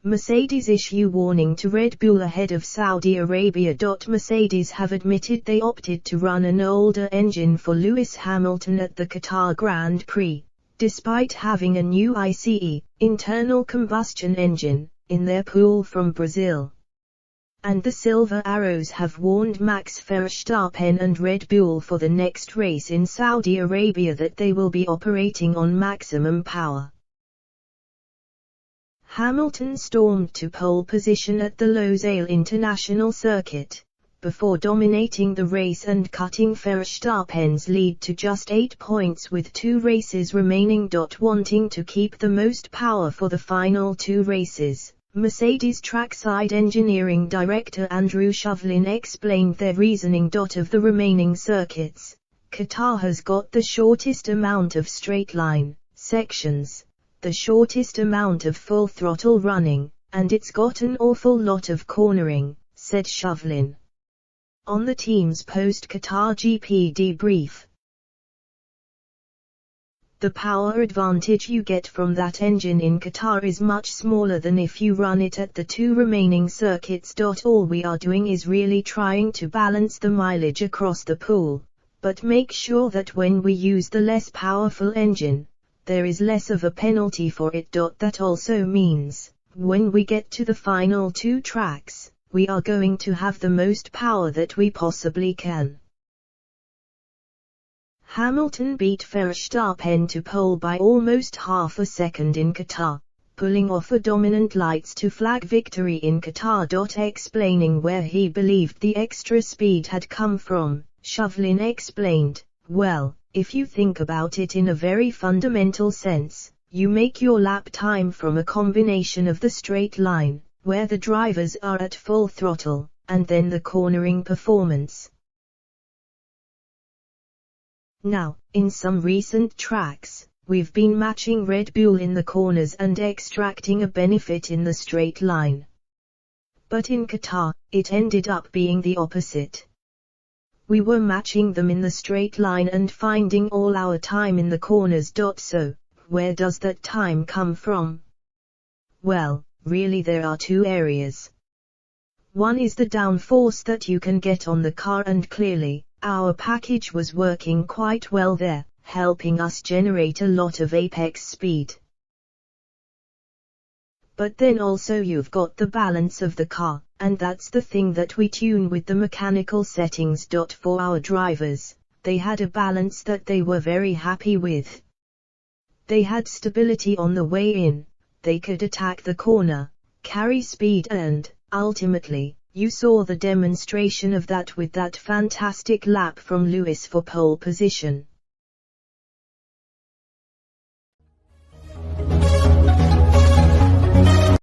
Mercedes issue warning to Red Bull ahead of Saudi Arabia. Mercedes have admitted they opted to run an older engine for Lewis Hamilton at the Qatar Grand Prix, despite having a new ICE, internal combustion engine, in their pool from Brazil. And the Silver Arrows have warned Max Verstappen and Red Bull for the next race in Saudi Arabia that they will be operating on maximum power. Hamilton stormed to pole position at the Losail International Circuit, before dominating the race and cutting Verstappen's lead to just 8 points with 2 races remaining. Wanting to keep the most power for the final 2 races, Mercedes trackside engineering director Andrew Shovlin explained their reasoning. Of the remaining circuits, Qatar has got the shortest amount of straight line sections, the shortest amount of full throttle running, and it's got an awful lot of cornering, said Shovlin on the team's post-Qatar GP debrief. The power advantage you get from that engine in Qatar is much smaller than if you run it at the 2 remaining circuits. All we are doing is really trying to balance the mileage across the pool, but make sure that when we use the less powerful engine, there is less of a penalty for it. That also means, when we get to the final 2 tracks, we are going to have the most power that we possibly can. Hamilton beat Verstappen to pole by almost half a second in Qatar, pulling off a dominant lights to flag victory in Qatar. Explaining where he believed the extra speed had come from, Shovlin explained, "Well, if you think about it in a very fundamental sense, you make your lap time from a combination of the straight line, where the drivers are at full throttle, and then the cornering performance. Now, in some recent tracks, we've been matching Red Bull in the corners and extracting a benefit in the straight line. But in Qatar, it ended up being the opposite. We were matching them in the straight line and finding all our time in the corners. So, where does that time come from? Well, really there are 2 areas. One is the downforce that you can get on the car, and clearly, our package was working quite well there, helping us generate a lot of apex speed. But then also you've got the balance of the car, and that's the thing that we tune with the mechanical settings. For our drivers, they had a balance that they were very happy with. They had stability on the way in, they could attack the corner, carry speed, and, ultimately, you saw the demonstration of that with that fantastic lap from Lewis for pole position.